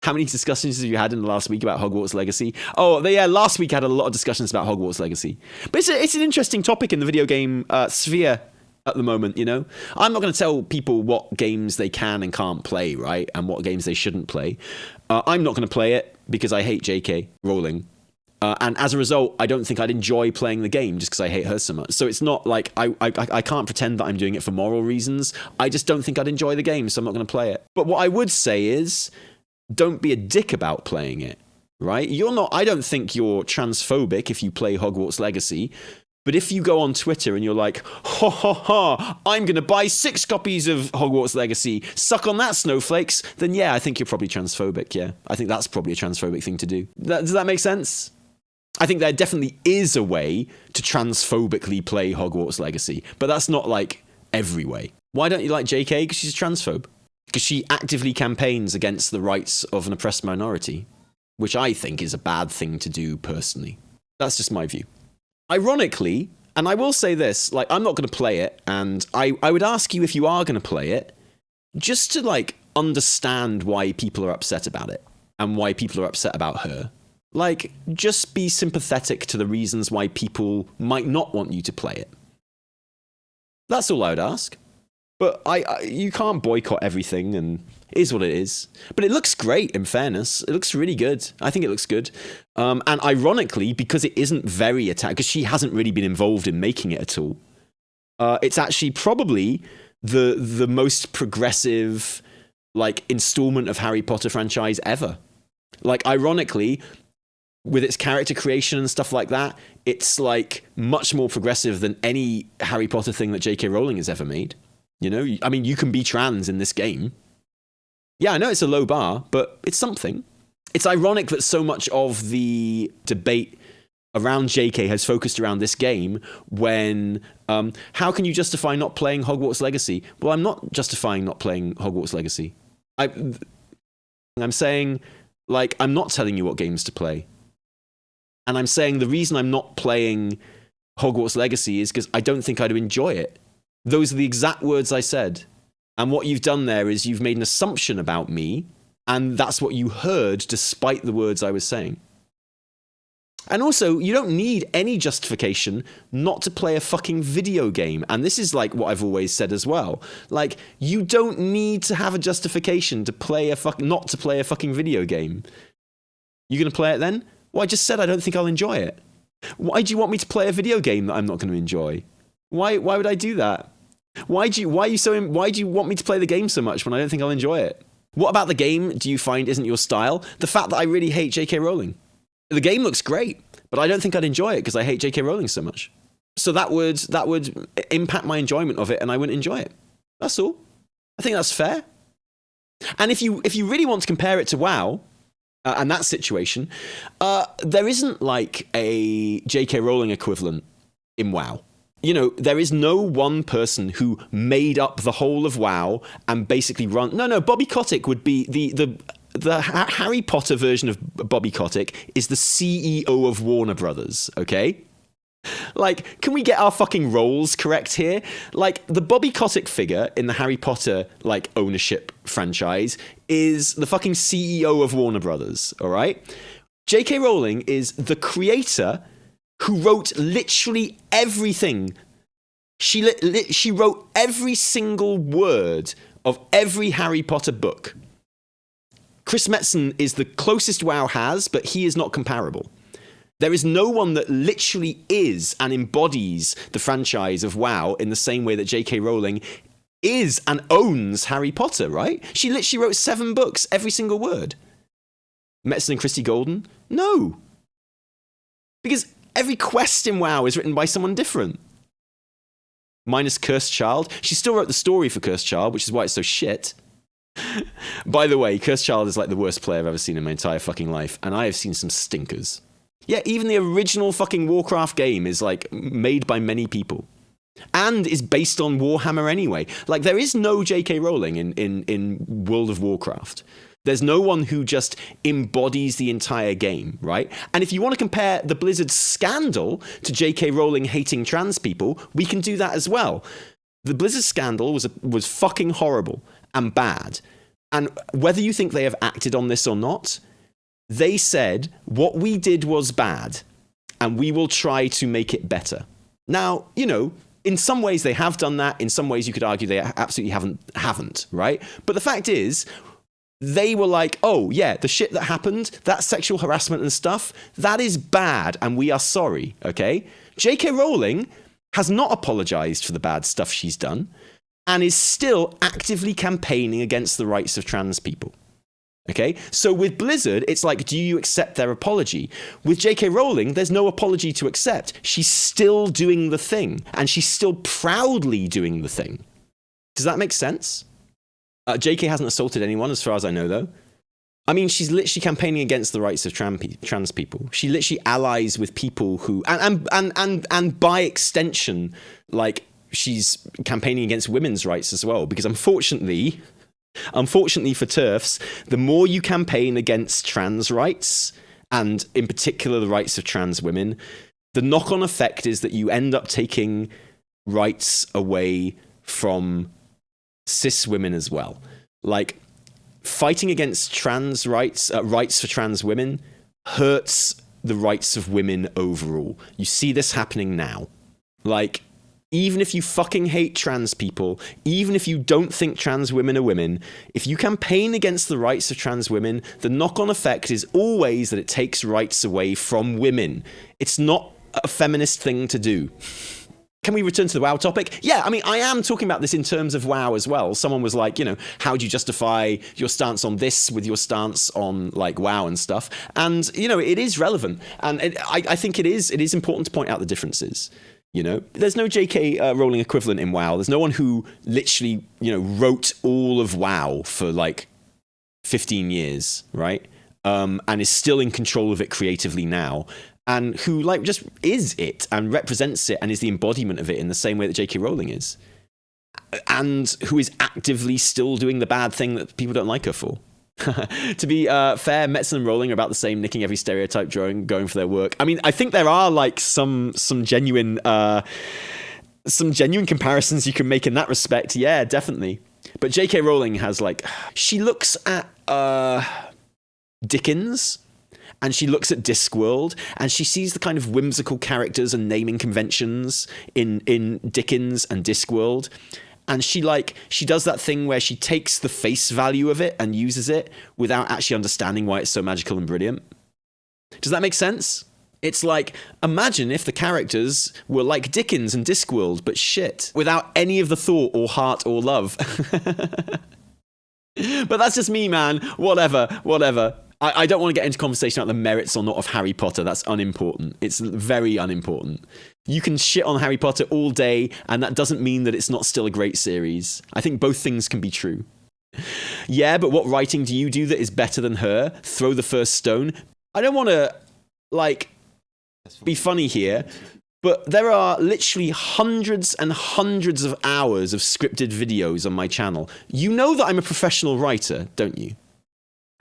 How many discussions have you had in the last week about Hogwarts Legacy? Oh, yeah, last week I had a lot of discussions about Hogwarts Legacy. But it's an interesting topic in the video game sphere at the moment, you know? I'm not going to tell people what games they can and can't play, right? And what games they shouldn't play. I'm not going to play it because I hate J.K. Rowling. And as a result, I don't think I'd enjoy playing the game just because I hate her so much. So it's not like I can't pretend that I'm doing it for moral reasons. I just don't think I'd enjoy the game, so I'm not going to play it. But what I would say is, don't be a dick about playing it, right? I don't think you're transphobic if you play Hogwarts Legacy. But if you go on Twitter and you're like, ha ha ha, I'm going to buy 6 copies of Hogwarts Legacy, suck on that, snowflakes, then yeah, I think you're probably transphobic, yeah. I think that's probably a transphobic thing to do. Does that make sense? I think there definitely is a way to transphobically play Hogwarts Legacy, but that's not like every way. Why don't you like JK? Because she's a transphobe. Because she actively campaigns against the rights of an oppressed minority, which I think is a bad thing to do personally. That's just my view. Ironically, and I will say this, like, I'm not going to play it, and I would ask you if you are going to play it, just to, like, understand why people are upset about it, and why people are upset about her. Like, just be sympathetic to the reasons why people might not want you to play it. That's all I would ask. But you can't boycott everything, and it is what it is. But it looks great, in fairness. It looks really good. I think it looks good. And ironically, because it isn't very attacked, because she hasn't really been involved in making it at all, it's actually probably the most progressive, like, installment of Harry Potter franchise ever. Like, ironically, with its character creation and stuff like that, it's, like, much more progressive than any Harry Potter thing that J.K. Rowling has ever made. You know, I mean, you can be trans in this game. Yeah, I know it's a low bar, but it's something. It's ironic that so much of the debate around JK has focused around this game when, how can you justify not playing Hogwarts Legacy? Well, I'm not justifying not playing Hogwarts Legacy. I'm saying, like, I'm not telling you what games to play. And I'm saying the reason I'm not playing Hogwarts Legacy is because I don't think I'd enjoy it. Those are the exact words I said. And what you've done there is you've made an assumption about me, and that's what you heard despite the words I was saying. And also, you don't need any justification not to play a fucking video game. And this is like what I've always said as well. Like, you don't need to have a justification to play not to play a fucking video game. You gonna play it then? Well, I just said I don't think I'll enjoy it. Why do you want me to play a video game that I'm not going to enjoy? Why would I do that? Why do you want me to play the game so much when I don't think I'll enjoy it? What about the game do you find isn't your style? The fact that I really hate J.K. Rowling. The game looks great, but I don't think I'd enjoy it because I hate J.K. Rowling so much. So that would impact my enjoyment of it, and I wouldn't enjoy it. That's all. I think that's fair. And if you really want to compare it to WoW, and that situation, there isn't like a J.K. Rowling equivalent in WoW. You know, there is no one person who made up the whole of WoW and basically run... No, Bobby Kotick would be the Harry Potter version of Bobby Kotick is the CEO of Warner Brothers, okay? Like, can we get our fucking roles correct here? Like, the Bobby Kotick figure in the Harry Potter, like, ownership franchise is the fucking CEO of Warner Brothers, all right? J.K. Rowling is the creator who wrote literally everything. She wrote every single word of every Harry Potter book. Chris Metzen is the closest WoW has, but he is not comparable. There is no one that literally is and embodies the franchise of WoW in the same way that J.K. Rowling is and owns Harry Potter, right? She literally wrote 7 books, every single word. Metzen and Christie Golden? No. Because every quest in WoW is written by someone different. Minus Cursed Child. She still wrote the story for Cursed Child, which is why it's so shit. By the way, Cursed Child is like the worst play I've ever seen in my entire fucking life, and I have seen some stinkers. Yeah, even the original fucking Warcraft game is, like, made by many people. And is based on Warhammer anyway. Like, there is no J.K. Rowling in World of Warcraft. There's no one who just embodies the entire game, right? And if you want to compare the Blizzard scandal to J.K. Rowling hating trans people, we can do that as well. The Blizzard scandal was fucking horrible and bad. And whether you think they have acted on this or not, they said, what we did was bad, and we will try to make it better. Now, you know, in some ways they have done that. In some ways you could argue they absolutely haven't, right? But the fact is, they were like, oh, yeah, the shit that happened, that sexual harassment and stuff, that is bad, and we are sorry, okay? J.K. Rowling has not apologized for the bad stuff she's done and is still actively campaigning against the rights of trans people. Okay, so with Blizzard, it's like, do you accept their apology? With J.K. Rowling, there's no apology to accept. She's still doing the thing, and she's still proudly doing the thing. Does that make sense? J.K. hasn't assaulted anyone, as far as I know, though. I mean, she's literally campaigning against the rights of trans people. She literally allies with people who, and by extension, like, she's campaigning against women's rights as well, because unfortunately for TERFs, the more you campaign against trans rights, and in particular the rights of trans women, the knock-on effect is that you end up taking rights away from cis women as well. Like, fighting against trans rights for trans women hurts the rights of women overall. You see this happening now. Like, even if you fucking hate trans people, even if you don't think trans women are women, if you campaign against the rights of trans women, the knock-on effect is always that it takes rights away from women. It's not a feminist thing to do. Can we return to the WoW topic? Yeah, I mean, I am talking about this in terms of WoW as well. Someone was like, you know, how do you justify your stance on this with your stance on, like, WoW and stuff? And, you know, it is relevant. And I think it is important to point out the differences. You know, there's no J.K. Rowling equivalent in WoW. There's no one who literally, you know, wrote all of WoW for like 15 years, right? And is still in control of it creatively now. And who, like, just is it and represents it and is the embodiment of it in the same way that J.K. Rowling is. And who is actively still doing the bad thing that people don't like her for. To be fair, Metzen and Rowling are about the same, nicking every stereotype drawing, going for their work. I mean, I think there are like some genuine comparisons you can make in that respect. Yeah, definitely. But J.K. Rowling has, like, she looks at Dickens and she looks at Discworld and she sees the kind of whimsical characters and naming conventions in Dickens and Discworld. And she does that thing where she takes the face value of it and uses it without actually understanding why it's so magical and brilliant. Does that make sense? It's like, imagine if the characters were like Dickens and Discworld, but shit, without any of the thought or heart or love. But that's just me, man. Whatever. I don't want to get into conversation about the merits or not of Harry Potter. That's unimportant. It's very unimportant. You can shit on Harry Potter all day, and that doesn't mean that it's not still a great series. I think both things can be true. Yeah, but what writing do you do that is better than her? Throw the first stone? I don't want to, like, be funny here, but there are literally hundreds and hundreds of hours of scripted videos on my channel. You know that I'm a professional writer, don't you?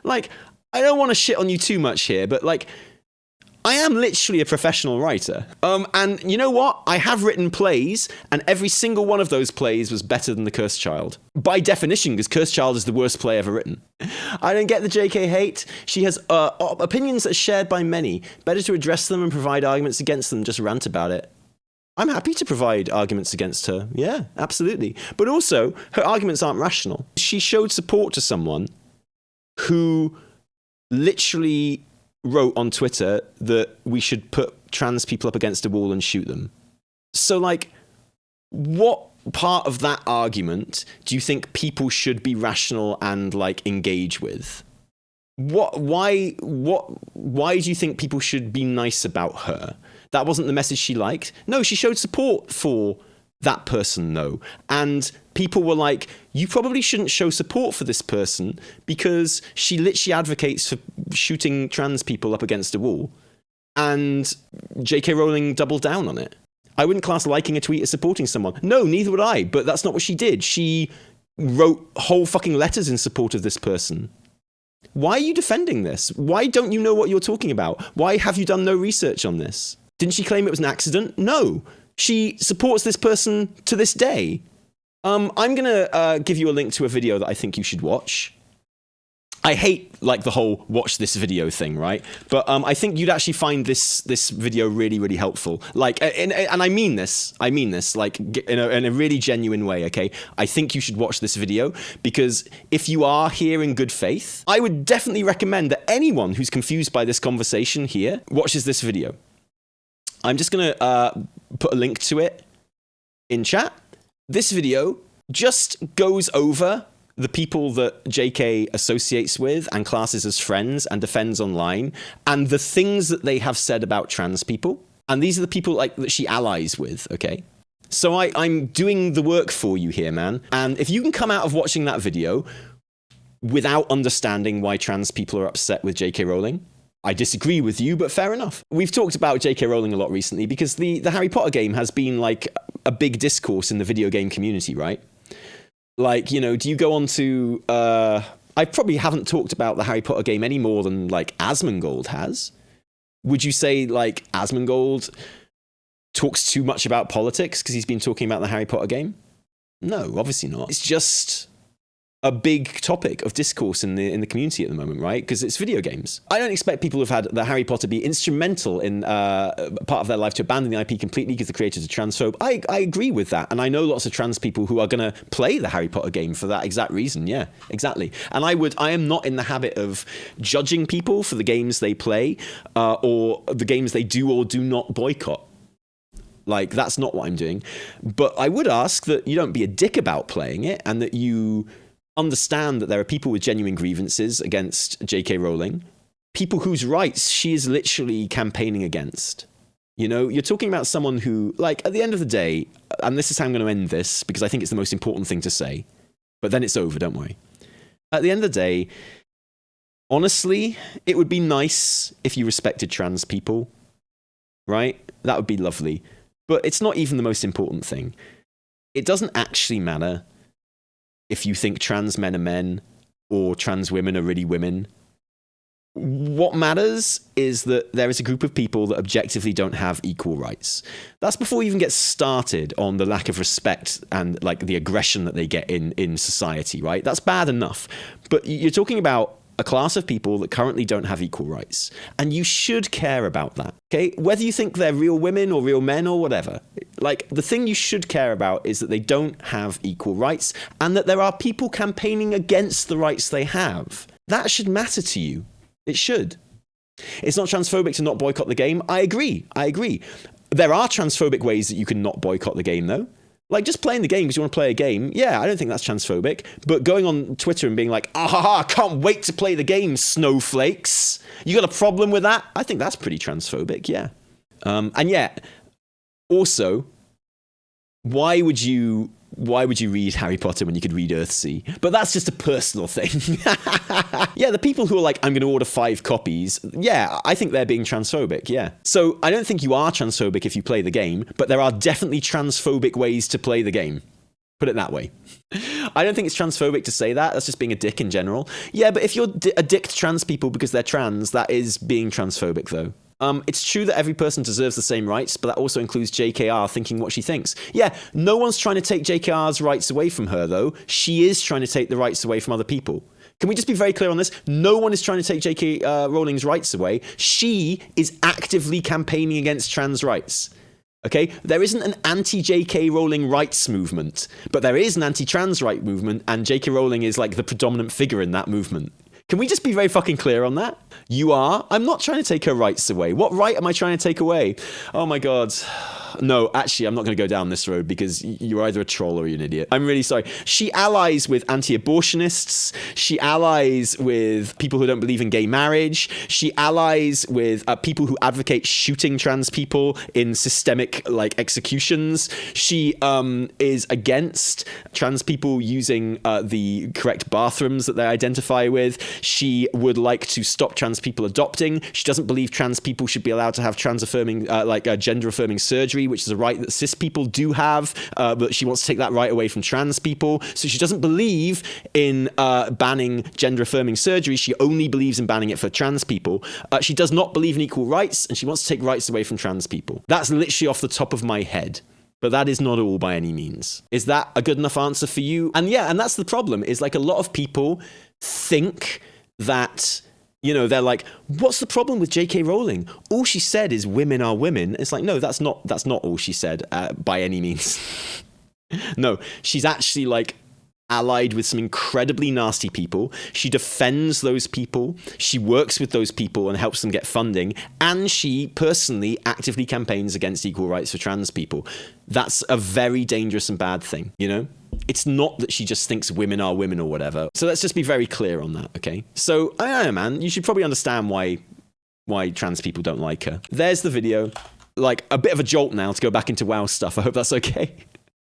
Like, I don't want to shit on you too much here, but, like, I am literally a professional writer. And you know what? I have written plays, and every single one of those plays was better than The Cursed Child. By definition, because Cursed Child is the worst play ever written. I don't get the JK hate. She has opinions that are shared by many. Better to address them and provide arguments against them, just rant about it. I'm happy to provide arguments against her. Yeah, absolutely. But also, her arguments aren't rational. She showed support to someone who literally wrote on Twitter that we should put trans people up against a wall and shoot them. So, like, what part of that argument do you think people should be rational and, like, engage with? Why do you think people should be nice about her? That wasn't the message she liked? No, she showed support for that person, though. And people were like, you probably shouldn't show support for this person because she literally advocates for shooting trans people up against a wall. And J.K. Rowling doubled down on it. I wouldn't class liking a tweet as supporting someone. No, neither would I, but that's not what she did. She wrote whole fucking letters in support of this person. Why are you defending this? Why don't you know what you're talking about? Why have you done no research on this? Didn't she claim it was an accident? No. She supports this person to this day. I'm going to give you a link to a video that I think you should watch. I hate like the whole watch this video thing, right? But I think you'd actually find this video really, really helpful. Like, and I mean this like in a really genuine way. Okay, I think you should watch this video because if you are here in good faith, I would definitely recommend that anyone who's confused by this conversation here watches this video. I'm just gonna put a link to it in chat. This video just goes over the people that JK associates with and classes as friends and defends online, and the things that they have said about trans people. And these are the people like that she allies with, okay? So I'm doing the work for you here, man. And if you can come out of watching that video without understanding why trans people are upset with JK Rowling, I disagree with you, but fair enough. We've talked about JK Rowling a lot recently because the Harry Potter game has been like a big discourse in the video game community, right? Like, you know, do you go on to... I probably haven't talked about the Harry Potter game any more than, like, Asmongold has. Would you say, like, Asmongold talks too much about politics because he's been talking about the Harry Potter game? No, obviously not. It's just a big topic of discourse in the community at the moment, right? Because it's video games. I don't expect people who've had the Harry Potter be instrumental in part of their life to abandon the IP completely because the creators are transphobe. I agree with that. And I know lots of trans people who are going to play the Harry Potter game for that exact reason. Yeah, exactly. And I am not in the habit of judging people for the games they play or the games they do or do not boycott. Like, that's not what I'm doing. But I would ask that you don't be a dick about playing it and that you understand that there are people with genuine grievances against J.K. Rowling, people whose rights she is literally campaigning against. You know, you're talking about someone who, like, at the end of the day, and this is how I'm going to end this, because I think it's the most important thing to say, but then it's over, don't worry. At the end of the day, honestly, it would be nice if you respected trans people, right? That would be lovely. But it's not even the most important thing. It doesn't actually matter if you think trans men are men or trans women are really women. What matters is that there is a group of people that objectively don't have equal rights. That's before you even get started on the lack of respect and like the aggression that they get in society, right? That's bad enough. But you're talking about a class of people that currently don't have equal rights. And you should care about that, okay? Whether you think they're real women or real men or whatever. Like, the thing you should care about is that they don't have equal rights and that there are people campaigning against the rights they have. That should matter to you. It should. It's not transphobic to not boycott the game. I agree. There are transphobic ways that you can not boycott the game, though. Like, just playing the game because you want to play a game, yeah, I don't think that's transphobic. But going on Twitter and being like, I can't wait to play the game, snowflakes. You got a problem with that? I think that's pretty transphobic, yeah. And yet, also, why would you read Harry Potter when you could read Earthsea? But that's just a personal thing. Yeah, the people who are like, I'm going to order 5 copies, yeah, I think they're being transphobic, yeah. So I don't think you are transphobic if you play the game, but there are definitely transphobic ways to play the game. Put it that way. I don't think it's transphobic to say that. That's just being a dick in general. Yeah, but if you're a dick to trans people because they're trans, that is being transphobic, though. It's true that every person deserves the same rights, but that also includes JKR thinking what she thinks. Yeah, no one's trying to take JKR's rights away from her, though. She is trying to take the rights away from other people. Can we just be very clear on this? No one is trying to take J.K. Rowling's rights away. She is actively campaigning against trans rights. Okay? There isn't an anti-J.K. Rowling rights movement, but there is an anti-trans right movement, and J.K. Rowling is like the predominant figure in that movement. Can we just be very fucking clear on that? You are? I'm not trying to take her rights away. What right am I trying to take away? Oh my God. No, actually, I'm not going to go down this road because you're either a troll or you're an idiot. I'm really sorry. She allies with anti-abortionists. She allies with people who don't believe in gay marriage. She allies with people who advocate shooting trans people in systemic like executions. She is against trans people using the correct bathrooms that they identify with. She would like to stop trans people adopting. She doesn't believe trans people should be allowed to have trans-affirming, gender-affirming surgery, which is a right that cis people do have, but she wants to take that right away from trans people. So she doesn't believe in banning gender-affirming surgery. She only believes in banning it for trans people. She does not believe in equal rights, and she wants to take rights away from trans people. That's literally off the top of my head. But that is not all by any means. Is that a good enough answer for you? And yeah, and that's the problem, is like a lot of people think that, you know, they're like, what's the problem with J.K. Rowling? All she said is women are women. It's like, no, that's not all she said by any means. No, she's actually like allied with some incredibly nasty people. She defends those people. She works with those people and helps them get funding. And she personally actively campaigns against equal rights for trans people. That's a very dangerous and bad thing, you know? It's not that she just thinks women are women or whatever. So let's just be very clear on that, okay? So, I don't know, man. You should probably understand why trans people don't like her. There's the video. Like, a bit of a jolt now to go back into WoW stuff. I hope that's okay.